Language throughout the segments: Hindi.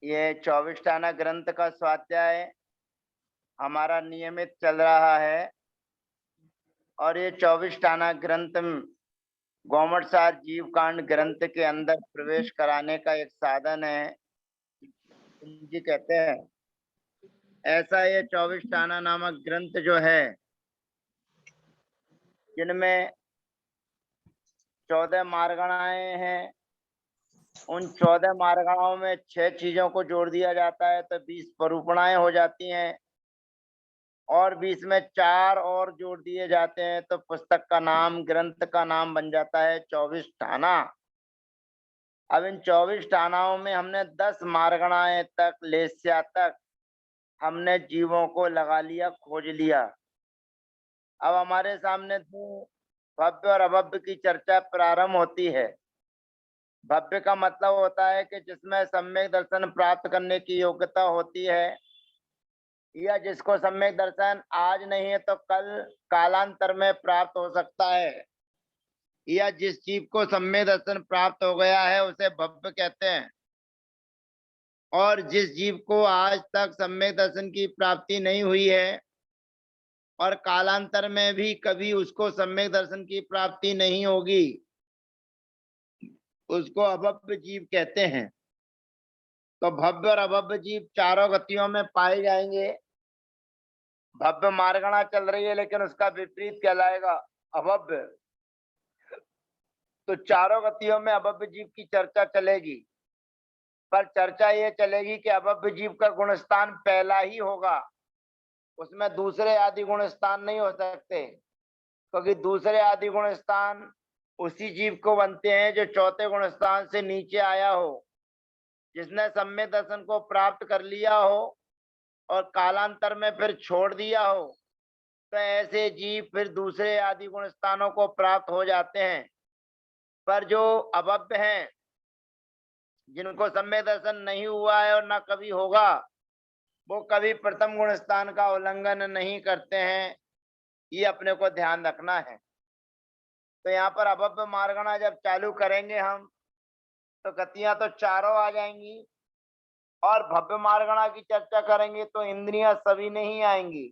ये 24 ग्रंथ का स्वाध्याय हमारा नियमित चल रहा है और ये 24 ग्रंथ गोमटसार जीव कांड ग्रंथ के अंदर प्रवेश कराने का एक साधन है जी कहते हैं। ऐसा ये 24 नामक ग्रंथ जो है, जिनमें 14 मार्गणाएं हैं, उन 14 मार्गणाओं में 6 चीजों को जोड़ दिया जाता है तो 20 परूपणाएं हो जाती हैं और 20 में 4 और जोड़ दिए जाते हैं तो पुस्तक का नाम, ग्रंथ का नाम बन जाता है 24। अब इन 24 में हमने 10 मार्गणाएं तक, लेस्या तक हमने जीवों को लगा लिया, खोज लिया। अब हमारे सामने तो भव्य और अभव्य की चर्चा प्रारंभ होती है। भव्य का मतलब होता है कि जिसमें सम्यक दर्शन प्राप्त करने की योग्यता होती है, या जिसको सम्यक दर्शन आज नहीं है तो कल कालांतर में प्राप्त हो सकता है, या जिस जीव को सम्यक दर्शन प्राप्त हो गया है उसे भव्य कहते हैं। और जिस जीव को आज तक सम्यक दर्शन की प्राप्ति नहीं हुई है और कालांतर में भी कभी उसको सम्यक दर्शन की प्राप्ति नहीं होगी, उसको अभव्य जीव कहते हैं। तो भव्य और अभव्य जीव चारों गतियों में पाए जाएंगे। भव्य मार्गणा चल रही है लेकिन उसका विपरीत कहलाएगा अभव्य। तो चारों गतियों में अभव्य जीव की चर्चा चलेगी, पर चर्चा ये चलेगी कि अभव्य जीव का गुण स्थान पहला ही होगा, उसमें दूसरे आदि गुण स्थान नहीं हो सकते, क्योंकि दूसरे आदि गुण स्थान उसी जीव को बनते हैं जो चौथे गुण स्थान से नीचे आया हो, जिसने सम्यक दर्शन को प्राप्त कर लिया हो और कालांतर में फिर छोड़ दिया हो। तो ऐसे जीव फिर दूसरे आदि गुण स्थानों को प्राप्त हो जाते हैं। पर जो अभव्य हैं, जिनको सम्यक दर्शन नहीं हुआ है और ना कभी होगा, वो कभी प्रथम गुण स्थान का उल्लंघन नहीं करते हैं। ये अपने को ध्यान रखना है। तो यहाँ पर अभव्य मार्गणा जब चालू करेंगे हम, तो गतियां तो चारों आ जाएंगी, और भव्य मार्गणा की चर्चा करेंगे तो इंद्रियां सभी नहीं आएंगी,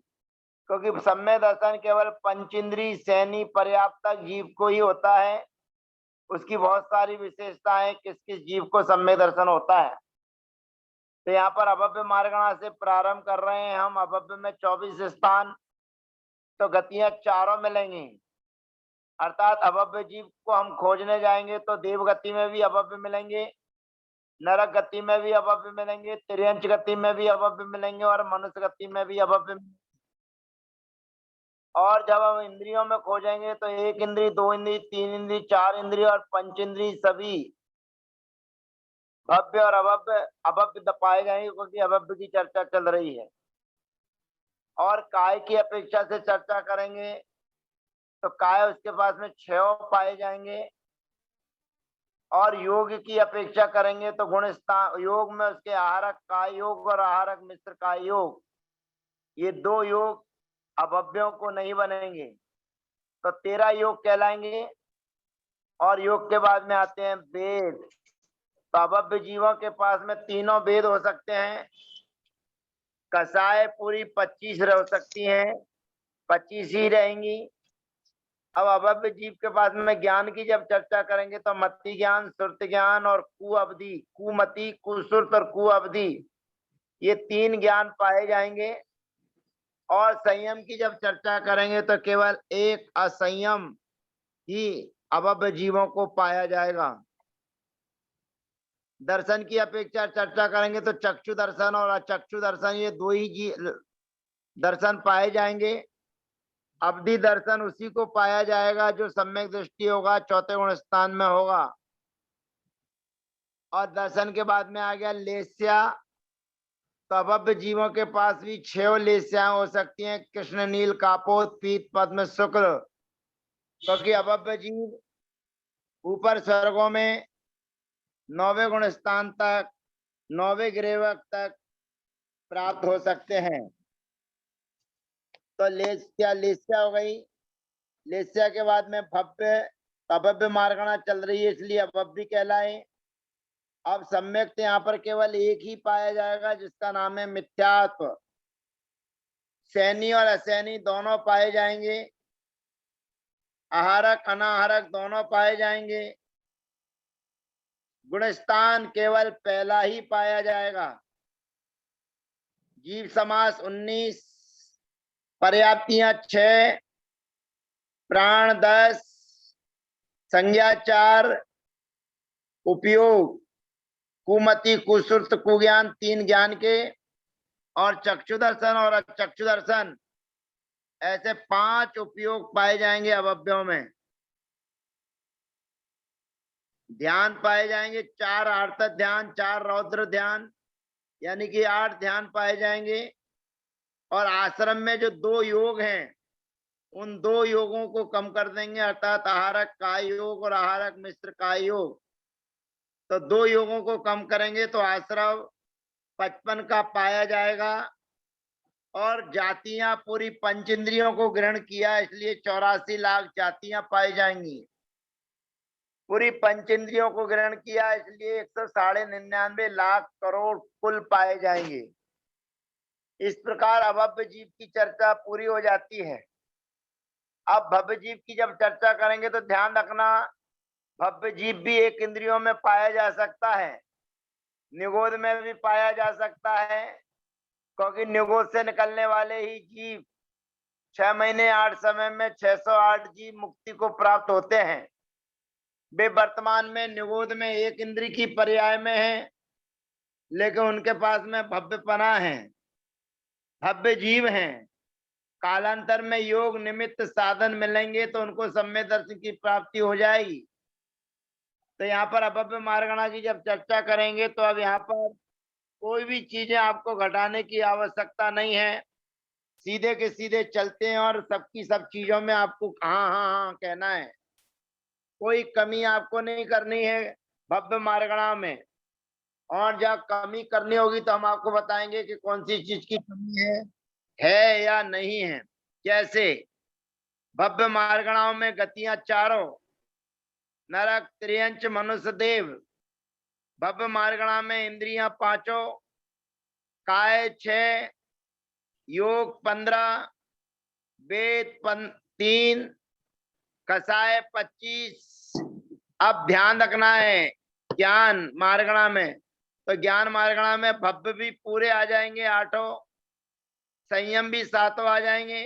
क्योंकि सम्यक दर्शन केवल पंचेंद्रिय सैनी पर्याप्त जीव को ही होता है। उसकी बहुत सारी विशेषताएं किस किस जीव को सम्यक दर्शन होता है। तो यहाँ पर अभव्य मार्गणा से प्रारंभ कर रहे हैं हम। अभव्य में 24 स्थान, तो गतियां चारों मिलेंगी। अर्थात अभव्य जीव को हम खोजने जाएंगे तो देव गति में भी अभव्य मिलेंगे, नरक गति में भी अभव्य मिलेंगे, तिर्यंच गति में भी अभव्य मिलेंगे और मनुष्य गति में भी अभव्य। और जब हम इंद्रियों में खोजेंगे तो 1 इंद्री, 2 इंद्री, 3 इंद्री, 4 इंद्री और पंचेंद्री सभी भव्य और अभव्य अभव्य पाए जाएंगे, क्योंकि अभव्य की चर्चा चल रही है। और काय की अपेक्षा से चर्चा करेंगे तो काय उसके पास में 6 पाए जाएंगे, और योग की अपेक्षा करेंगे तो गुण स्थान योग में उसके आहारक काय योग और आहारक मिश्र काय योग, ये 2 योग अभव्यों को नहीं बनेंगे, तो 13 योग कहलाएंगे। और योग के बाद में आते हैं वेद। तो अभव्य जीवों के पास में तीनों वेद हो सकते हैं। कसाय पूरी 25 रह सकती हैं, 25 ही रहेंगी। अब अभव्य जीव के पास में ज्ञान की जब चर्चा करेंगे तो मति ज्ञान, सुरत ज्ञान और कुअवधि, कुमति, कुसुरत और कुअवधि, ये 3 ज्ञान पाए जाएंगे। और संयम की जब चर्चा करेंगे तो केवल एक असंयम ही अभव्य जीवों को पाया जाएगा। दर्शन की अपेक्षा चर्चा करेंगे तो चक्षु दर्शन और अचक्षु दर्शन, ये 2 ही दर्शन पाए जाएंगे। अवधि दर्शन उसी को पाया जाएगा जो सम्यक दृष्टि होगा, चौथे गुण स्थान में होगा। और दर्शन के बाद में आ गया लेस्या। तो अभव्य जीवों के पास भी 6 लेस्याएं हो सकती हैं, कृष्ण, नील, कापोत, पीत, पद्म, शुक्ल, क्योंकि अभव्य जीव ऊपर स्वर्गों में 9वें गुण स्थान तक, 9वें ग्रेवक तक प्राप्त हो सकते हैं। तो लेस्या हो गई। लेस्या के बाद में भव्य, अभव्य मार्गणा चल रही है इसलिए अभव्य कहलाए। अब सम्यक्त यहाँ पर केवल एक ही पाया जाएगा जिसका नाम है मिथ्यात्व। सैनी और असैनी दोनों पाए जाएंगे, आहारक अनाहारक दोनों पाए जाएंगे, गुणस्थान केवल पहला ही पाया जाएगा। जीव समास 19, पर्याप्तियां 6, प्राण 10, संज्ञा 4, उपयोग कुमति कुसुर्त कुज्ञान 3 ज्ञान के, और चक्षु दर्शन और अचक्षु दर्शन ऐसे 5 उपयोग पाए जाएंगे अवयवों में। ध्यान पाए जाएंगे 4 आर्त ध्यान, 4 रौद्र ध्यान, यानी कि 8 ध्यान पाए जाएंगे। और आश्रम में जो 2 योग हैं उन 2 योगों को कम कर देंगे, अर्थात आहारक काय योग और आहारक मिश्र काय योग। तो 2 योगों को कम करेंगे तो आश्रम 55 का पाया जाएगा। और जातियां पूरी पंच इंद्रियों को ग्रहण किया, इसलिए 84 लाख जातियां पाई जाएंगी। पूरी पंच इंद्रियों को ग्रहण किया, इसलिए 199 लाख करोड़ कुल पाए जाएंगे। इस प्रकार अभव्य जीव की चर्चा पूरी हो जाती है। अब भव्य जीव की जब चर्चा करेंगे तो ध्यान रखना, भव्य जीव भी एक इंद्रियों में पाया जा सकता है, निगोद में भी पाया जा सकता है, क्योंकि निगोद से निकलने वाले ही जीव 6 महीने 8 समय में 608 जीव मुक्ति को प्राप्त होते हैं। वे वर्तमान में निगोद में एक इंद्री की पर्याय में है, लेकिन उनके पास में भव्यपना है, भव्य जीव हैं। कालांतर में योग निमित्त साधन मिलेंगे तो उनको सम्य दर्शन की प्राप्ति हो जाएगी। तो यहाँ पर अभव्य मार्गणा की जब चर्चा करेंगे तो अब यहाँ पर कोई भी चीजें आपको घटाने की आवश्यकता नहीं है, सीधे के सीधे चलते हैं और सबकी सब चीजों में आपको हाँ हाँ हाँ कहना है, कोई कमी आपको नहीं करनी है भव्य मार्गणा में। और जब कमी करनी होगी तो हम आपको बताएंगे कि कौन सी चीज की कमी है या नहीं है। जैसे भव्य मार्गणाओं में गतियां चारों, नरक त्रियंच मनुष्य देव। भव्य मार्गणा में इंद्रियां 5, काय 6, योग 15, वेद 3, कसाय 25। अब ध्यान रखना है ज्ञान मार्गणा में, तो ज्ञान मार्गणा में भव्य भी पूरे आ जाएंगे 8, संयम भी 7 आ जाएंगे,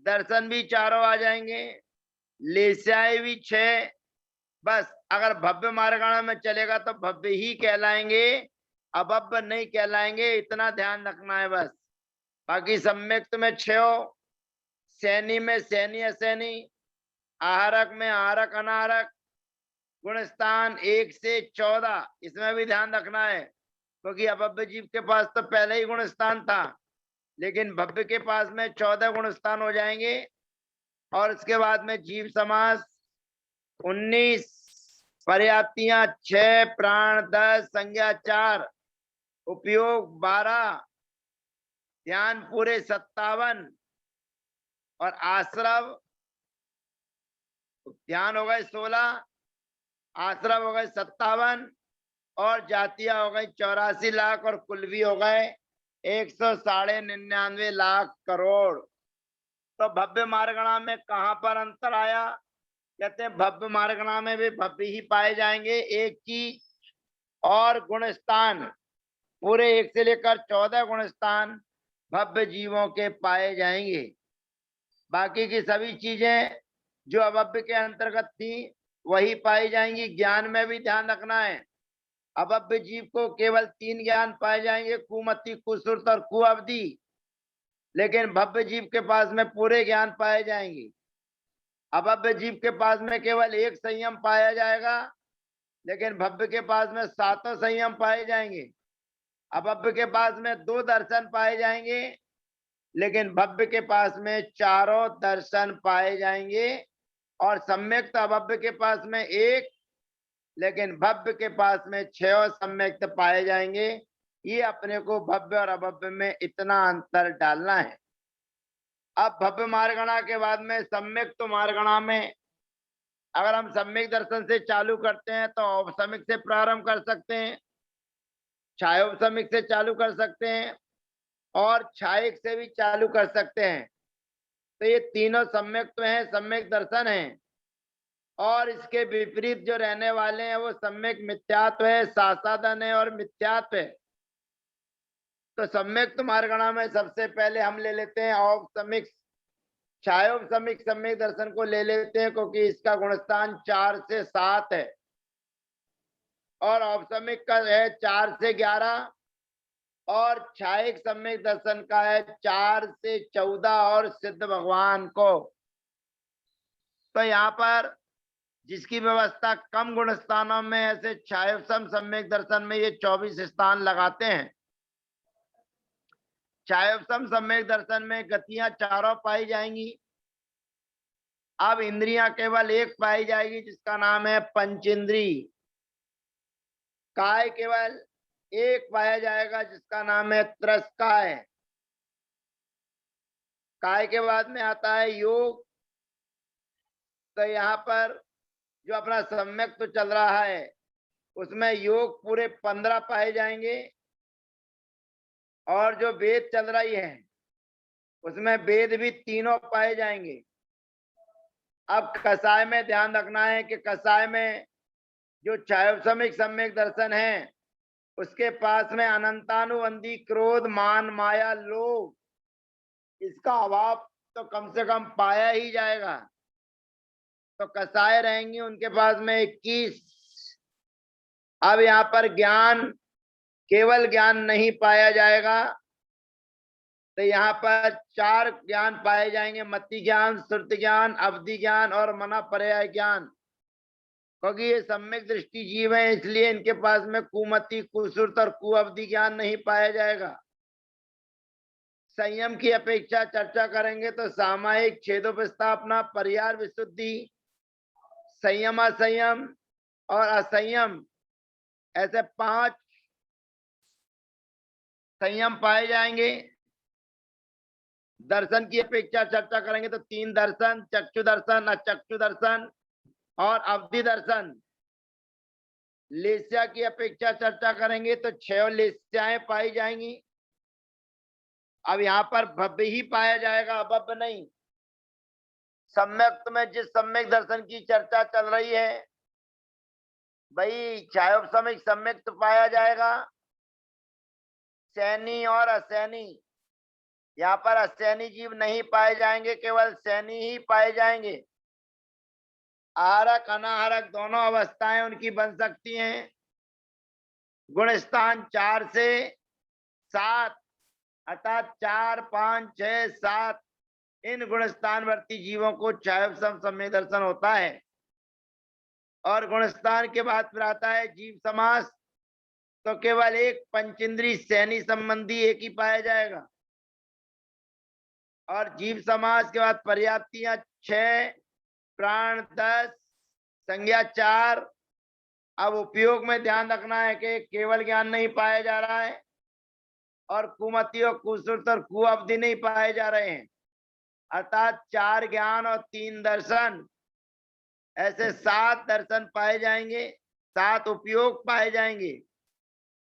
दर्शन भी 4 आ जाएंगे, लेस्याय भी 6। बस अगर भव्य मार्गणा में चलेगा तो भव्य ही कहलाएंगे, अभव्य नहीं कहलाएंगे, इतना ध्यान रखना है बस। बाकी सम्यक्त में 6, सैनी में सैनी असैनी, आहारक में आहारक अनाहारक, गुणस्थान 1 से 14, इसमें भी ध्यान रखना है, क्योंकि अभव्य जीव के पास तो पहले ही गुणस्थान था, लेकिन भव्य के पास में 14 गुणस्थान हो जाएंगे। और इसके बाद में जीव समास 19, पर्याप्तियां 6, प्राण 10, संज्ञा 4, उपयोग 12, ध्यान पूरे 57, और आश्रव ध्यान हो गए 16, आश्रव हो गए 57, और जातियां हो गई 84 लाख, और कुल भी हो गए 199 लाख करोड़। तो भव्य मार्गणा में कहां पर अंतर आया? कहते हैं भव्य मार्गणा में भी भव्य ही पाए जाएंगे एक चीज, और गुणस्थान पूरे 1 से लेकर 14 गुणस्थान भव्य जीवों के पाए जाएंगे। बाकी की सभी चीजें जो अभव्य के अंतर्गत थी वही पाई जाएंगी। ज्ञान में भी ध्यान रखना है, अभव्य जीव को केवल 3 ज्ञान पाए जाएंगे, कुमति कुसुर्त और कुअवधि, लेकिन भव्य जीव के पास में पूरे ज्ञान पाए जाएंगे। अभव्य जीव के पास में केवल 1 संयम पाया जाएगा, लेकिन भव्य के पास में 7 संयम पाए जाएंगे। अभव्य के पास में 2 दर्शन पाए जाएंगे, लेकिन भव्य के पास में 4 दर्शन पाए जाएंगे। और सम्यक्त अभव्य के पास में 1, लेकिन भव्य के पास में 6 सम्यक्त पाए जाएंगे। ये अपने को भव्य और अभव्य में इतना अंतर डालना है। अब भव्य मार्गणा के बाद में सम्यक्त मार्गणा में अगर हम सम्यक दर्शन से चालू करते हैं तो औपसमिक से प्रारंभ कर सकते हैं, छायोपसमिक से चालू कर सकते हैं और छायिक से भी चालू कर सकते हैं। तो ये तीनों सम्यक हैं, सम्यक दर्शन हैं। और इसके विपरीत जो रहने वाले हैं वो सम्यक मिथ्यात्व है, सासादन है और मिथ्यात्व है। तो सम्यक मार्गणा में सबसे पहले हम ले लेते हैं औपसमिक छायोपसमिक सम्यक दर्शन को ले लेते हैं, क्योंकि इसका गुणस्थान 4 से 7 है और औपसमिक का है 4 से 11 और छायिक सम्यक दर्शन का है 4 से 14 और सिद्ध भगवान को। तो यहाँ पर जिसकी व्यवस्था कम गुण स्थानों में ऐसे छायोपसम सम्यक दर्शन में ये 24 स्थान लगाते हैं। छायोपसम सम्यक दर्शन में गतियां चारों पाई जाएंगी। अब इंद्रियां केवल एक पाई जाएगी जिसका नाम है पंचेंद्री। काय केवल एक पाया जाएगा जिसका नाम है त्रस्काय। काय के बाद में आता है योग। तो यहाँ पर जो अपना सम्यक तो चल रहा है उसमें योग पूरे 15 पाए जाएंगे और जो वेद चल रही है उसमें वेद भी तीनों पाए जाएंगे। अब कसाय में ध्यान रखना है कि कसाय में जो छायोपसमिक सम्यक दर्शन है उसके पास में अनंतानुबंधी क्रोध मान माया लोभ इसका अभाव तो कम से कम पाया ही जाएगा। तो कसाय रहेंगी उनके पास में 21। अब यहाँ पर ज्ञान केवल ज्ञान नहीं पाया जाएगा, तो यहाँ पर 4 ज्ञान पाए जाएंगे, मति ज्ञान, श्रुति ज्ञान, अवधि ज्ञान और मना पर्याय ज्ञान। क्योंकि ये सम्यक दृष्टि जीव है इसलिए इनके पास में कुमति, कुश्रुत और कुअवधि ज्ञान नहीं पाया जाएगा। संयम की अपेक्षा चर्चा करेंगे तो सामायिक, छेदोपस्थापना, परिहार, विशुद्धि, संयम, असंयम और असंयम, ऐसे 5 संयम पाए जाएंगे। दर्शन की अपेक्षा चर्चा करेंगे तो 3 दर्शन, चक्षु दर्शन, अचक्षु दर्शन और अवधि दर्शन। लेस्या की अपेक्षा चर्चा करेंगे तो 6 लेस्याएं पाई जाएंगी। अब यहाँ पर भव्य ही पाया जाएगा, अभव्य नहीं। सम्यक में जिस सम्यक दर्शन की चर्चा चल रही है भाई छायोपसमिक सम्यक तो पाया जाएगा, सैनी और असैनी। यहाँ पर असैनी जीव नहीं पाए जाएंगे, केवल सैनी ही पाए जाएंगे। आहारक अनाहारक दोनों अवस्थाएं उनकी बन सकती हैं। गुणस्थान 4 से 7 अर्थात 4, 5, 6, 7 इन गुणस्थानवर्ती जीवों को छायोपसम सम्यक दर्शन होता है। और गुणस्थान के बाद फिर आता है जीव समास। तो केवल एक पंचेंद्री सैनी संबंधी एक ही पाया जाएगा और जीव समास के बाद पर्याप्तियां 6, प्राण 10, संज्ञा 4। अब उपयोग में ध्यान रखना है कि केवल ज्ञान नहीं पाया जा रहा है और कुमति और कुश्रुत और कुअवधि नहीं पाए जा रहे हैं, अर्थात 4 ज्ञान और 3 दर्शन, ऐसे 7 दर्शन पाए जाएंगे, 7 उपयोग पाए जाएंगे।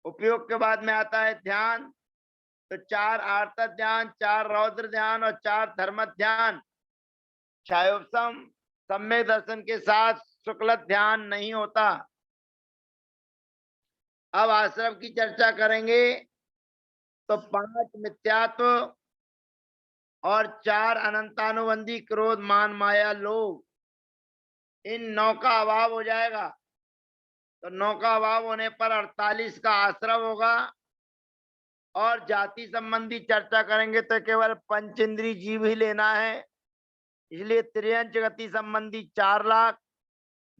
उपयोग के बाद में आता है ध्यान। तो 4 आर्त ध्यान, 4 रौद्र ध्यान और 4 धर्म ध्यान। छायोपसम सम्यक दर्शन के साथ शुक्ल ध्यान नहीं होता। अब आश्रम की चर्चा करेंगे तो 5 मिथ्यात्व और 4 अनंतानुबंधी क्रोध मान माया लोभ, इन 9 का अभाव हो जाएगा। तो 9 का अभाव होने पर 48 का आश्रम होगा। और जाति संबंधी चर्चा करेंगे तो केवल पंचेंद्री जीव ही लेना है, इसलिए त्रियंच गति संबंधी 4 लाख,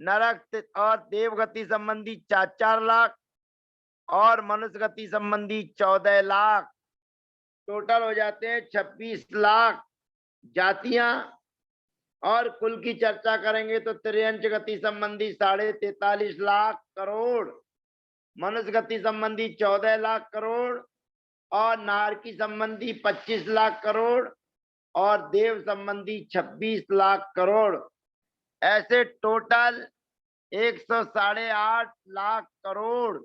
नरक और देव गति संबंधी 4 लाख और मनुष्य गति संबंधी 14 लाख, टोटल हो जाते हैं 26 लाख जातियां। और कुल की चर्चा करेंगे तो त्रियंच गति संबंधी 43.5 लाख करोड़, मनुष्य गति संबंधी 14 लाख करोड़ और नारकी संबंधी 25 लाख करोड़ और देव संबंधी 26 लाख करोड़। ऐसे टोटल 108 लाख करोड़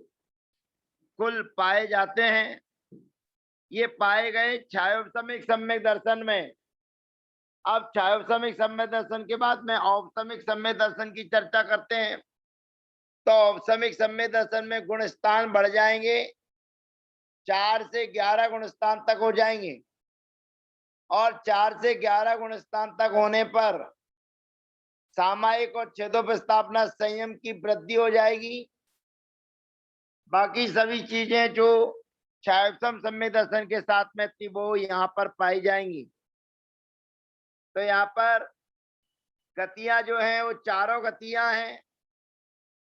कुल पाए जाते हैं। ये पाए गए छायोपसमिक सम्यक दर्शन में। अब छायोपसमिक सम्यक दर्शन के बाद में औपसमिक सम्यक दर्शन की चर्चा करते हैं। तो औपसमिक सम्यक दर्शन में गुण स्थान बढ़ जाएंगे, 4 से 11 गुण स्थान तक हो जाएंगे, और 4 से 11 गुण स्थान तक होने पर सामायिक और छेदोपस्थापना संयम की वृद्धि हो जाएगी। बाकी सभी चीजें जो छायोपसम सम्यक दर्शन के साथ में थी वो यहाँ पर पाई जाएंगी। तो यहाँ पर गतियां जो हैं वो चारों गतियां हैं।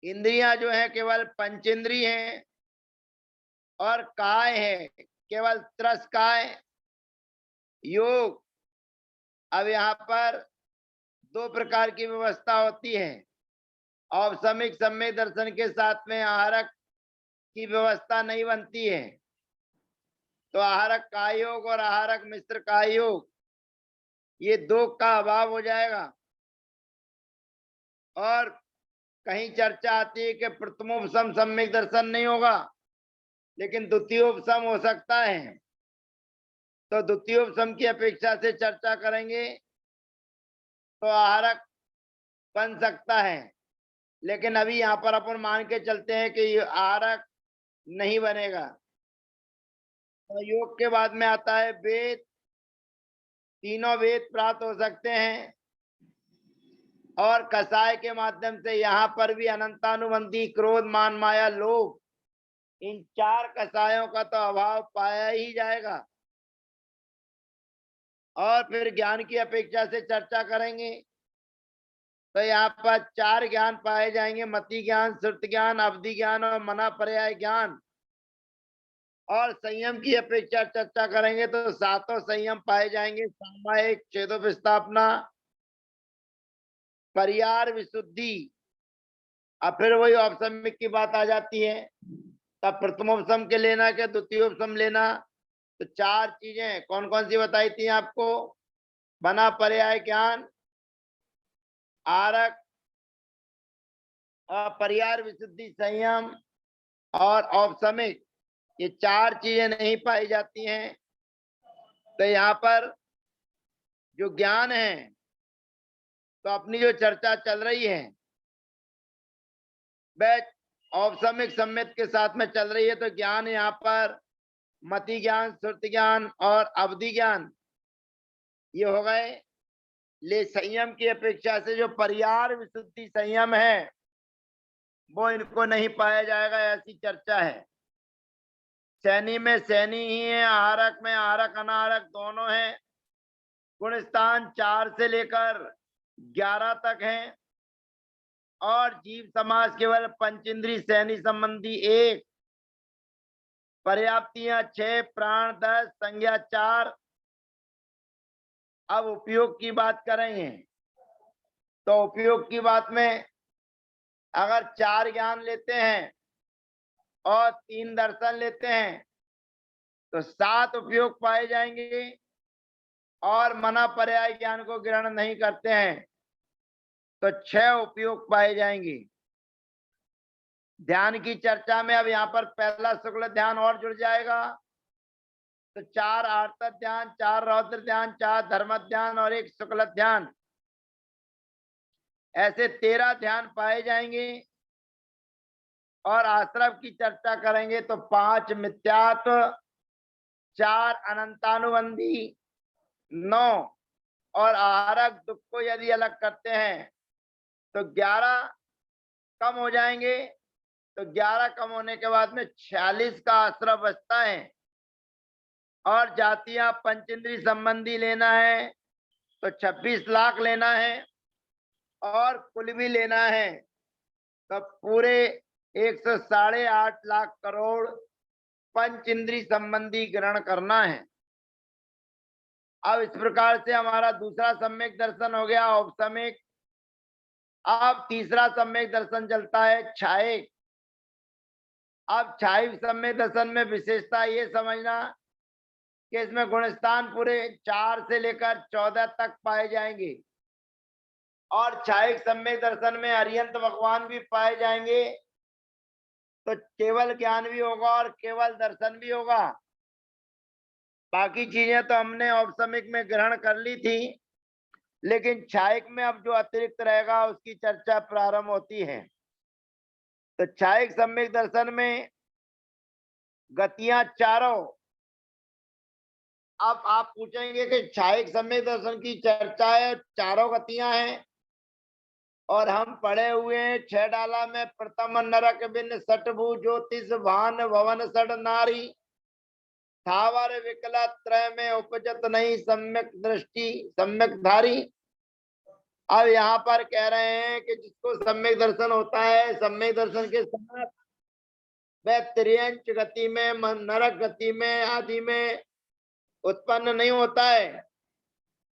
इंद्रियां जो है केवल पंचेंद्रिय हैं, और काय है केवल त्रस-काय। योग, अब यहाँ पर 2 प्रकार की व्यवस्था होती है। औपसमिक सम्यक दर्शन के साथ में आहारक की व्यवस्था नहीं बनती है, तो आहारक काय योग और आहारक मिश्र काय योग, ये 2 का अभाव हो जाएगा। और कहीं चर्चा आती है कि प्रथमोपसम सम्यक दर्शन नहीं होगा, लेकिन द्वितीयोपसम हो सकता है। तो द्वितीयोपसम की अपेक्षा से चर्चा करेंगे तो आहारक बन सकता है, लेकिन अभी यहाँ पर अपन मान के चलते हैं कि ये आहारक नहीं बनेगा। तो योग के बाद में आता है वेद। तीनों वेद प्राप्त हो सकते हैं, और कसाय के माध्यम से यहाँ पर भी अनंतानुबंधी क्रोध मान माया लोभ, इन 4 कसायों का तो अभाव पाया ही जाएगा। और फिर ज्ञान की अपेक्षा से चर्चा करेंगे तो यहाँ पर 4 ज्ञान पाए जाएंगे: मति ज्ञान, श्रुति ज्ञान, अवधि ज्ञान और मना पर्याय ज्ञान। और संयम की अपेक्षा चर्चा करेंगे तो 7 संयम पाए जाएंगे: सामायिक, छेदोपस्थापना, परियार, विशुद्धि। अब फिर वही औपसमिक की बात आ जाती है, तब प्रथमोपसम के लेना के द्वितीयोपसम लेना। तो 4 चीजें कौन कौन सी बताई थी आपको? बना पर्याय ज्ञान, आरक, परियार, विशुद्धि, संयम और औपसमिक, ये 4 चीजें नहीं पाई जाती हैं। तो यहाँ पर जो ज्ञान है, तो अपनी जो चर्चा चल रही है वह औपसमिक सम्यक के साथ में चल रही है। तो ज्ञान यहाँ पर मति ज्ञान, श्रुति ज्ञान और अवधि ज्ञान, ये हो गए। ले संयम की अपेक्षा से जो परियार, विशुद्धि, संयम है वो इनको नहीं पाया जाएगा, ऐसी चर्चा है। सैनी में सैनी ही है, आहारक में आहारक अनाहारक दोनों है। गुण स्थान 4 से लेकर 11 तक है, और जीव समाज केवल पंचेंद्रीय सैनी संबंधी 1, पर्याप्तियां 6, प्राण 10, संज्ञा 4। अब उपयोग की बात करेंगे तो उपयोग की बात में अगर 4 ज्ञान लेते हैं और 3 दर्शन लेते हैं तो 7 उपयोग पाए जाएंगे, और मना पर्याय ज्ञान को ग्रहण नहीं करते हैं तो 6 उपयोग पाए जाएंगे। ध्यान की चर्चा में अब यहाँ पर पहला शुक्ल ध्यान और जुड़ जाएगा, तो 4 आर्त ध्यान, 4 रौद्र ध्यान, 4 धर्म ध्यान और 1 शुक्ल ध्यान, ऐसे 13 ध्यान पाए जाएंगे। और आश्रम की चर्चा करेंगे तो 5 मिथ्यात्व, 4 अनंतानुबंधी, 9 और आहारक दुख को यदि अलग करते हैं तो 11 कम हो जाएंगे। तो 11 कम होने के बाद में 46 का आश्रय बचता है। और जातियां पंचेंद्रीय संबंधी लेना है तो 26 लाख लेना है, और कुल भी लेना है तो पूरे 108 लाख करोड़ पंच इंद्रिय संबंधी ग्रहण करना है। अब इस प्रकार से हमारा दूसरा सम्यक दर्शन हो गया औपसमिक। अब तीसरा सम्यक दर्शन चलता है छायिक। अब छायिक सम्यक दर्शन में विशेषता ये समझना कि इसमें गुणस्थान पूरे 4 से लेकर 14 तक पाए जाएंगे। और छायिक सम्यक दर्शन में अर्यंत भगवान भी पाए जाएंगे, तो केवल ज्ञान भी होगा और केवल दर्शन भी होगा। बाकी चीजें तो हमने औपसमिक में ग्रहण कर ली थी, लेकिन छायिक में अब जो अतिरिक्त रहेगा उसकी चर्चा प्रारंभ होती है। तो छायिक सम्यक दर्शन में गतियां चारों। अब आप पूछेंगे कि छायिक सम्यक दर्शन की चर्चा है, चारों गतियां हैं, और हम पढ़े हुए हैं 6 डाला में प्रथम नरक बिन सटभु ज्योतिष भान भवन सड नारी, थावर विकला त्रय में उपजत नहीं सम्यक दृष्टि सम्यक धारी। अब यहाँ पर कह रहे हैं कि जिसको सम्यक दर्शन होता है, सम्यक दर्शन के साथ वह त्रियंच गति में, नरक गति में आदि में उत्पन्न नहीं होता है।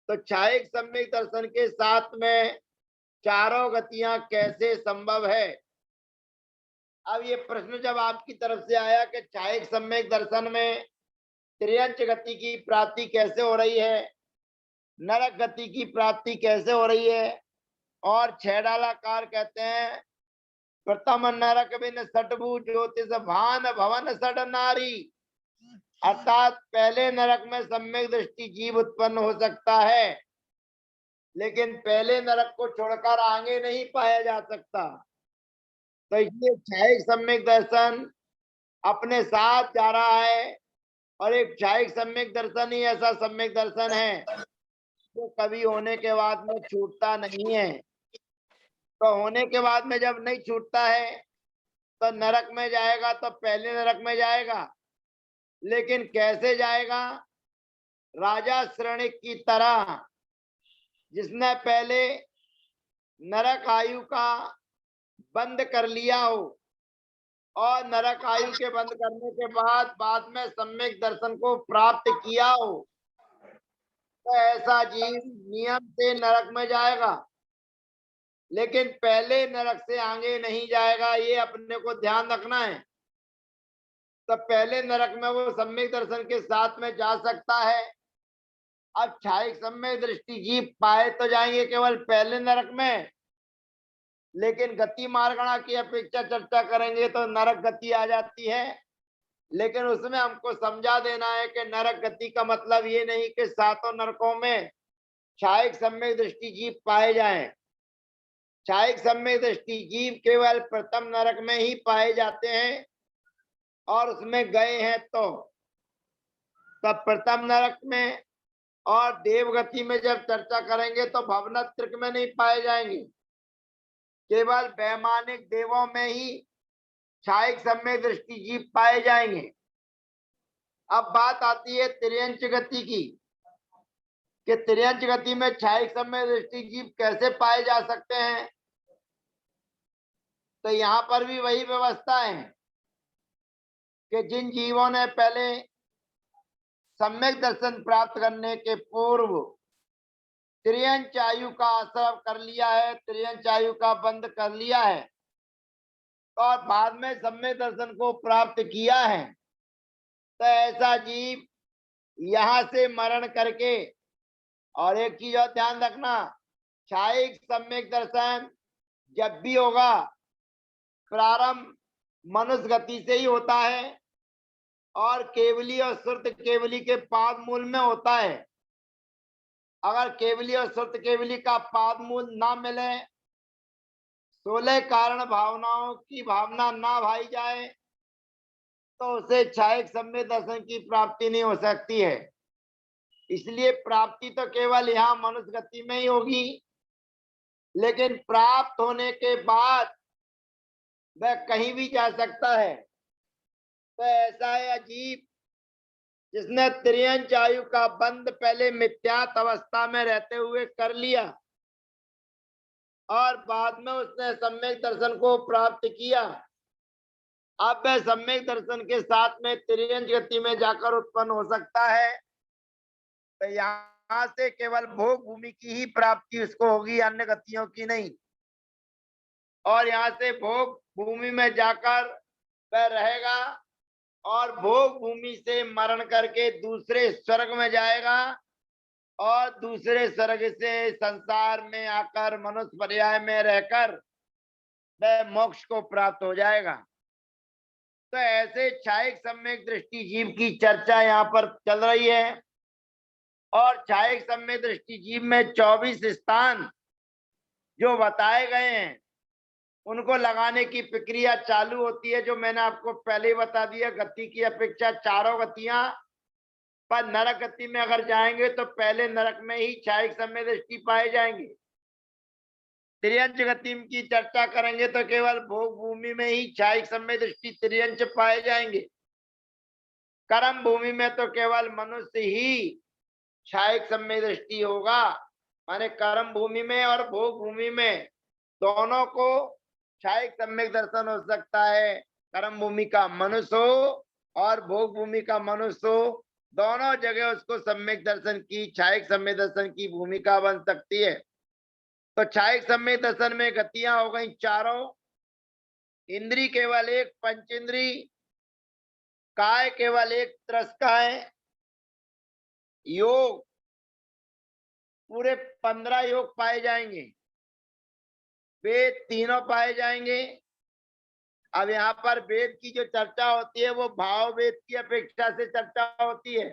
तो छायिक सम्यक दर्शन के साथ में चारों गतियां कैसे संभव है? अब ये प्रश्न जब आपकी तरफ से आया कि छायिक सम्यक दर्शन में त्रियंच गति की प्राप्ति कैसे हो रही है, नरक गति की प्राप्ति कैसे हो रही है, और 6 डालाकार कहते हैं प्रथम नरक बिन सटभु ज्योतिष भान भवन सड नारी, अर्थात पहले नरक में सम्यक दृष्टि जीव उत्पन्न हो सकता है, लेकिन पहले नरक को छोड़कर आगे नहीं पाया जा सकता। तो इसलिए छायिक सम्यक दर्शन अपने साथ जा रहा है, और एक छायिक सम्यक दर्शन ही ऐसा सम्यक दर्शन है जो कभी होने के बाद में छूटता नहीं है। तो होने के बाद में जब नहीं छूटता है तो नरक में जाएगा तो पहले नरक में जाएगा, लेकिन कैसे जाएगा? राजा श्रेणिक की तरह, जिसने पहले नरक आयु का बंद कर लिया हो और नरक आयु के बंद करने के बाद में सम्यक दर्शन को प्राप्त किया हो, तो ऐसा जीव नियम से नरक में जाएगा, लेकिन पहले नरक से आगे नहीं जाएगा। ये अपने को ध्यान रखना है। तो पहले नरक में वो सम्यक दर्शन के साथ में जा सकता है। अब छायिक सम्यक दृष्टि जीव पाए तो जाएंगे केवल पहले नरक में, लेकिन गति मार्गणा की अपेक्षा चर्चा करेंगे तो नरक गति आ जाती है। लेकिन उसमें हमको समझा देना है कि नरक गति का मतलब ये नहीं कि सातों नरकों में छायिक सम्यक दृष्टि जीव पाए जाएं। छायिक सम्यक दृष्टि जीव केवल प्रथम नरक में ही पाए जाते हैं, और उसमें गए हैं तो तब प्रथम नरक में, और देवगति में जब चर्चा करेंगे तो भवनत्रिक में नहीं पाए जाएंगे, केवल वैमानिक देवों में ही छायिक सम्यक दृष्टि जीव पाए जाएंगे। अब बात आती है त्रियंच गति की, कि त्रियंच गति में छायिक सम्यक दृष्टि जीव कैसे पाए जा सकते हैं। तो यहाँ पर भी वही व्यवस्था है कि जिन जीवों ने पहले सम्यक दर्शन प्राप्त करने के पूर्व त्रियंच आयु का आश्रय कर लिया है, त्रियंच आयु का बंद कर लिया है, और बाद में सम्यक दर्शन को प्राप्त किया है, तो ऐसा जीव यहाँ से मरण करके, और एक चीज और ध्यान रखना, छायिक सम्यक दर्शन जब भी होगा प्रारंभ मनुष्य गति से ही होता है, और केवली और श्रुत केवली के पाद मूल में होता है। अगर केवली और श्रुत केवली का पाद मूल ना मिले, 16 कारण भावनाओं की भावना ना भाई जाए, तो उसे छायिक सम्यक दर्शन की प्राप्ति नहीं हो सकती है। इसलिए प्राप्ति तो केवल यहाँ मनुष्य गति में ही होगी, लेकिन प्राप्त होने के बाद वह कहीं भी जा सकता है। तो ऐसा है अजीब, जिसने त्रियंच आयु का बंद पहले मिथ्यात अवस्था में रहते हुए कर लिया, और बाद में उसने सम्यक दर्शन को प्राप्त किया। अब वह सम्यक दर्शन के साथ में त्रियंच गति में जाकर उत्पन्न हो सकता है। तो यहाँ से केवल भोग भूमि की ही प्राप्ति उसको होगी, अन्य गतियों की नहीं। और यहाँ से भोग भूमि में जाकर वह रहेगा, और भोग भूमि से मरण करके दूसरे स्वर्ग में जाएगा, और दूसरे स्वर्ग से संसार में आकर मनुष्य पर्याय में रहकर वह मोक्ष को प्राप्त हो जाएगा। तो ऐसे छायिक सम्यक दृष्टि जीव की चर्चा यहाँ पर चल रही है। और छायिक सम्यक दृष्टि जीव में 24 स्थान जो बताए गए हैं उनको लगाने की प्रक्रिया चालू होती है, जो मैंने आपको पहले ही बता दिया। गति की अपेक्षा चारों गतियां, पर नरक गति में अगर जाएंगे तो पहले नरक में ही छायिक सम्यक दृष्टि पाए जाएंगे। त्रियंच गति की चर्चा करेंगे तो केवल भोग भूमि में ही छायिक सम्यक दृष्टि त्रियंच पाए जाएंगे। कर्म भूमि में तो केवल मनुष्य ही छायिक सम्यक दृष्टि होगा। माने कर्म भूमि में और भोग भूमि में दोनों को छायिक सम्यक दर्शन हो सकता है। कर्म भूमि का मनुष्य हो और भोग भूमि का मनुष्य हो, दोनों जगह उसको सम्यक दर्शन की, छायिक सम्यक दर्शन की भूमिका बन सकती है। तो छायिक सम्यक दर्शन में गतियां हो गई चारों, इंद्री केवल एक, पंचेंद्री, काय केवल एक, त्रस्काय, योग पूरे 15 योग पाए जाएंगे, वेद तीनों पाए जाएंगे। अब यहाँ पर वेद की जो चर्चा होती है वो भाव वेद की अपेक्षा से चर्चा होती है,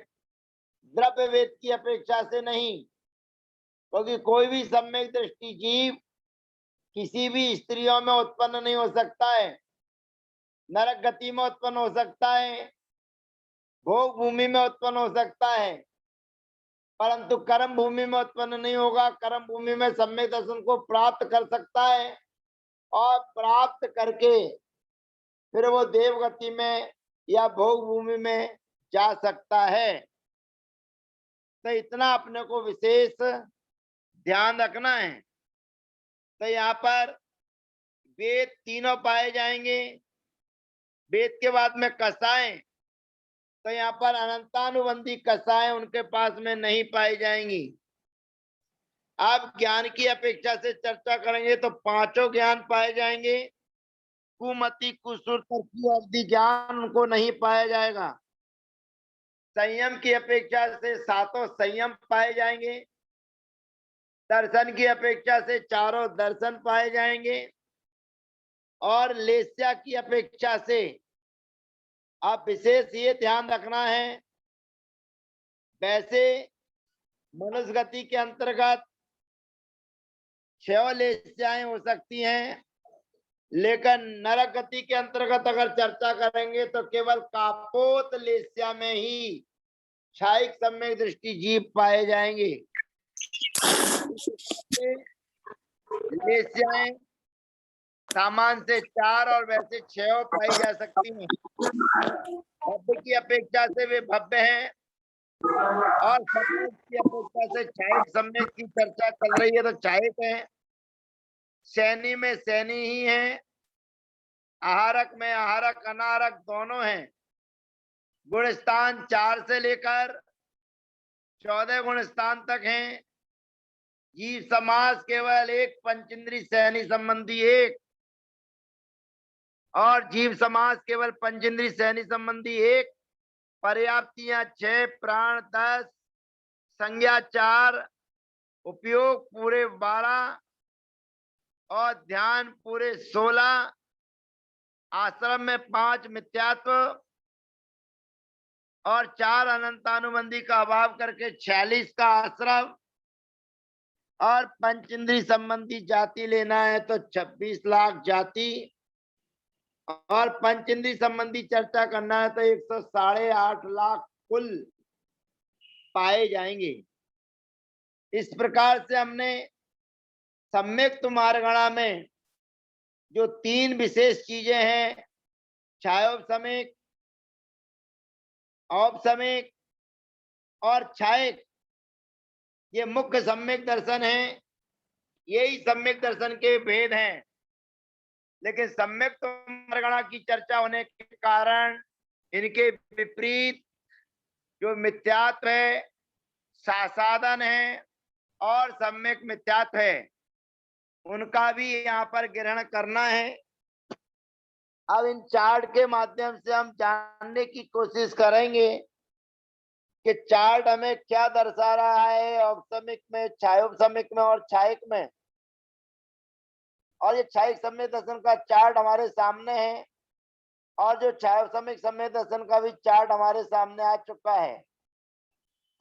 द्रव्य वेद की अपेक्षा से नहीं। क्योंकि कोई भी सम्यक दृष्टि जीव किसी भी स्त्रियों में उत्पन्न नहीं हो सकता है, नरक गति में उत्पन्न हो सकता है, भोग भूमि में उत्पन्न हो सकता है, परंतु कर्म भूमि में उत्पन्न नहीं होगा। कर्म भूमि में सम्यक दर्शन को प्राप्त कर सकता है और प्राप्त करके फिर वो देव गति में या भोग भूमि में जा सकता है। तो इतना अपने को विशेष ध्यान रखना है। तो यहाँ पर वेद तीनों पाए जाएंगे। वेद के बाद में कसाएं, तो यहाँ पर अनंतानुबंधी कसाएं उनके पास में नहीं पाई जाएंगी। आप ज्ञान की अपेक्षा से चर्चा करेंगे तो पांचों ज्ञान पाए जाएंगे। कुमति कुसुर की अवधि ज्ञान उनको नहीं पाया जाएगा। संयम की अपेक्षा से सातों संयम पाए जाएंगे। दर्शन की अपेक्षा से चारों दर्शन पाए जाएंगे। और लेस्या की अपेक्षा से आप विशेष ये ध्यान रखना है, वैसे मनुष्य गति के अंतर्गत 6 लेस्याएं हो सकती हैं, लेकिन नरक गति के अंतर्गत अगर चर्चा करेंगे तो केवल कापोत लेस्या में ही छायिक सम्यक दृष्टि जीव पाए जाएंगे। लेस्याएं सामान से 4 और वैसे 6 पाई जा सकती हैं। भव्य की अपेक्षा से वे भव्य हैं और सम्यक की अपेक्षा से छायिक सम्यक की चर्चा चल रही है तो छायिक है। सैनी में सैनी ही है, आहारक में आहारक अनारक दोनों हैं। गुण स्थान 4 से लेकर 14 गुण स्थान तक हैं। जीव समास केवल एक, पंचेंद्री सैनी संबंधी एक, और जीव समास केवल पंचेंद्री सैनी संबंधी एक। पर्याप्तियां 6, प्राण 10, संज्ञा 4, उपयोग पूरे 12 और ध्यान पूरे 16। आश्रम में 5 मिथ्यात्व और 4 अनंतानुबंधी का अभाव करके 46 का आश्रम। और पंचेंद्री संबंधी जाति लेना है तो 26 लाख जाति, और पंचेंद्री संबंधी चर्चा करना है तो 108.5 लाख कुल पाए जाएंगे। इस प्रकार से हमने सम्यक्त मार्गणा में जो 3 विशेष चीजें हैं, छायोपसमेक, औपसमेक और छायिक, ये मुख्य सम्यक दर्शन है। यही सम्यक दर्शन के भेद हैं। लेकिन सम्यक्त मार्गणा की चर्चा होने के कारण इनके विपरीत जो मिथ्यात्व है, साधन है और सम्यक मिथ्यात्व है, उनका भी यहाँ पर ग्रहण करना है। अब इन चार्ट के माध्यम से हम जानने की कोशिश करेंगे कि चार्ट हमें क्या दर्शा रहा है औपसमिक में, छायोपसमिक में और छायिक में। और ये छायिक समय दर्शन का चार्ट हमारे सामने है और जो छायोपसमिक समय दर्शन का भी चार्ट हमारे सामने आ चुका है।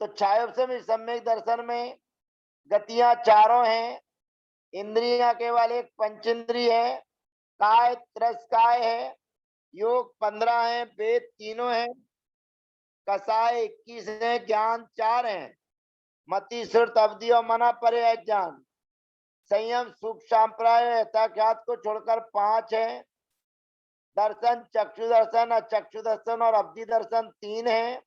तो छायोपसमिक समय दर्शन में गतियां चारों हैं, इंद्रियां केवल एक पंचेंद्रिय है, काय त्रस्काय है, योग 15 है, वेद तीनों है, कसाय 21 है, ज्ञान 4 है, मति श्रुत अवधि और मना पर्याय ज्ञान, संयम सुख सांप्राय यथाख्यात को छोड़कर 5 है, दर्शन चक्षु दर्शन, अचक्षु दर्शन और अवधि दर्शन 3 है,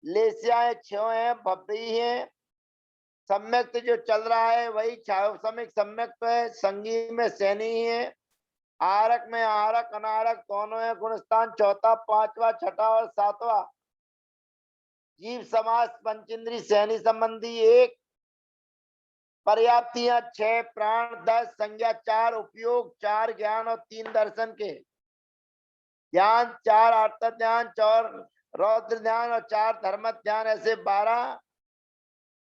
लेस्याएं 6 है, भब्बी है, सम्यक्त जो चल रहा है वही छायोपसमिक सम्यक्त है, संगी में सैनी है, आरक में आरक अनारक दोनों है, गुणस्थान चौथा पांचवा छठा और सातवां, जीव समास पंचेंद्री सैनी संबंधी 1, पर्याप्तियां 6, प्राण 10, संज्ञा 4, उपयोग 4, ज्ञान और 3 दर्शन के, ध्यान 4, अर्थ ध्यान 4, रौद्र ध्यान और 4 धर्म ध्यान, ऐसे 12,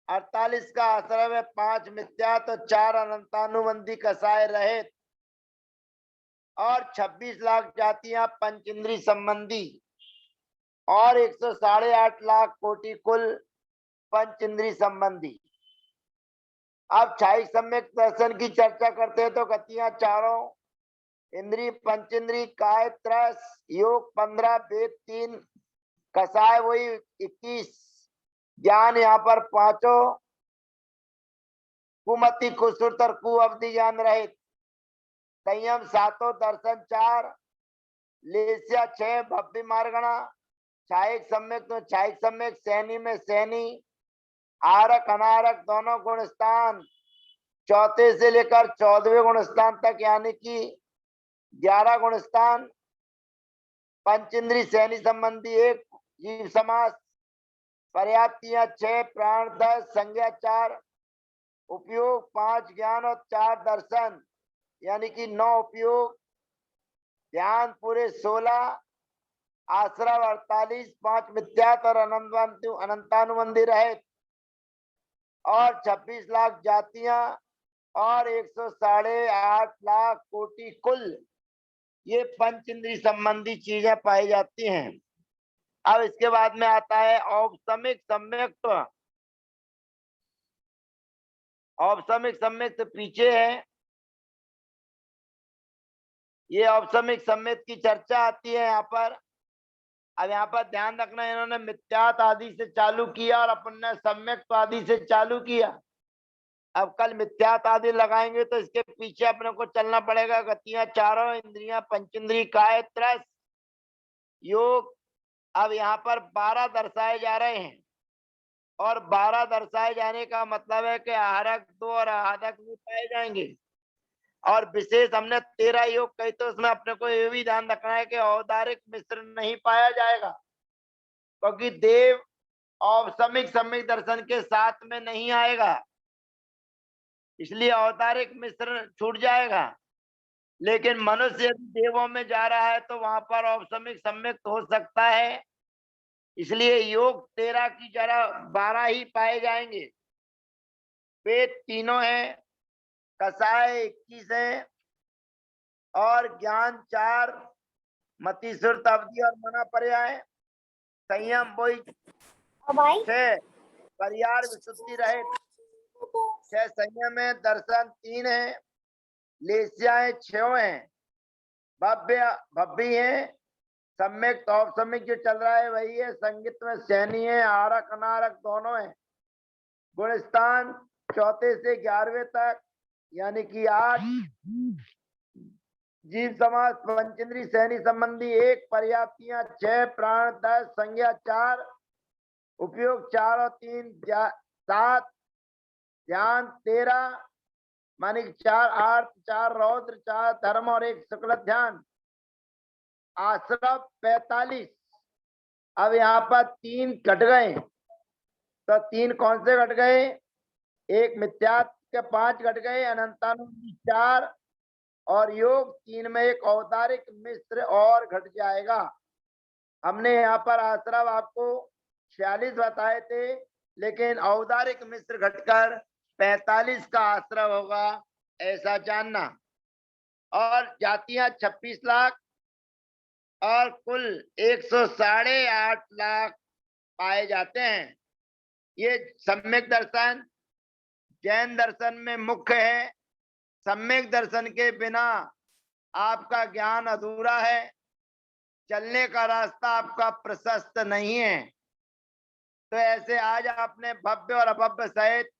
48 का आश्रम है, 5 मिथ्या तो 4 अनंतानुबंधी कसाय रहित और 26 लाख जातियां पंचेंद्री संबंधी और 108 लाख कोटि कुल पंचेंद्री संबंधी। अब छायिक सम्यक दर्शन की चर्चा करते हैं तो गतियां चारों, इंद्री पंचेंद्री, काय त्रस, योग 15, वेद 3, कसाय वही 21, ज्ञान यहाँ पर 5, कुमति कुसुर और कु अवधि ज्ञान रहित, संयम 7, दर्शन 4, लेस्या 6, भव्य मार्गणा, छायिक सम्यक तो छायिक सम्यक सैनी में सैनी, आरक अनारक दोनों गुणस्थान चौथे से लेकर 14वें गुणस्थान तक यानी कि 11 गुणस्थान, पंचेंद्री सैनी संबंधी 1, जीव समास, पर्याप्तियां 6, प्राण 10, संज्ञा 4, उपयोग 5, ज्ञान और 4 दर्शन यानी कि 9 उपयोग, ध्यान पूरे 16, आश्रव 48, 5 मिथ्यात और अनंतानुबंधी रहित और 26 लाख जातियां और 108 लाख कोटि कुल ये पंचेंद्री संबंधी चीजें पाई जाती हैं। अब इसके बाद में आता है औपसमिक सम्यक्त। औपसमिक सम्यक्त पीछे है, ये औपसमिक सम्यक्त की चर्चा आती है यहाँ पर। अब यहाँ पर ध्यान रखना, इन्होंने मिथ्यात आदि से चालू किया और अपन ने सम्यक्त आदि से चालू किया। अब कल मिथ्यात आदि लगाएंगे तो इसके पीछे अपने को चलना पड़ेगा। गतियां चारों, इंद्रियां पंचेंद्री, काय त्रस, योग। अब यहाँ पर 12 दर्शाए जा रहे हैं और 12 दर्शाए जाने का मतलब है कि आहारक 2 और आहादक भी पाए जाएंगे और विशेष हमने 13 योग कही तो उसमें अपने को ये भी ध्यान रखना है कि औदारिक मिश्र नहीं पाया जाएगा, क्योंकि देव औपसमिक सम्यक दर्शन के साथ में नहीं आएगा, इसलिए औदारिक मिश्र छूट जाएगा। लेकिन मनुष्य यदि देवों में जा रहा है तो वहां पर औपसमिक सम्यक हो सकता है, इसलिए योग 13 की जगह 12 ही पाए जाएंगे। वेद तीनों है, कसाय 21 है और ज्ञान 4, मति श्रुत अवधि और मना पर्याय, संयम वही 6, परिहार विशुद्धि रहे 6 संयम है, दर्शन 3 है, लेस्याएं 6 है, भव्य है, सम्यक औपसमिक जो चल रहा है वही है, संगीत में सैनी है, आरक अनारक दोनों है, गुणस्थान चौथे से 11वें तक यानी कि 8, जीव समास पंचेंद्री सैनी संबंधी 1, पर्याप्तियां 6, प्राण 10, संज्ञा 4, उपयोग 4 और 3 7, ध्यान 13 मानी 4 अर्थ, 4 रौद्र, 4 धर्म और 1 शुक्ल ध्यान, आश्रव 45। अब यहाँ पर 3 घट गए, तो 3 कौन से घट गए? एक मिथ्यात के 5 घट गए, अनंतानुबंधी 4 और योग 3 में एक औदारिक मिश्र और घट जाएगा। हमने यहाँ पर आश्रव आपको 46 बताए थे, लेकिन औदारिक मिश्र घटकर 45 का आश्रय होगा, ऐसा जानना। और जातियां 26 लाख और कुल 108 लाख पाए जाते हैं। ये सम्यक दर्शन जैन दर्शन में मुख्य है। सम्यक दर्शन के बिना आपका ज्ञान अधूरा है, चलने का रास्ता आपका प्रशस्त नहीं है। तो ऐसे आज आपने भव्य और अभव्य सहित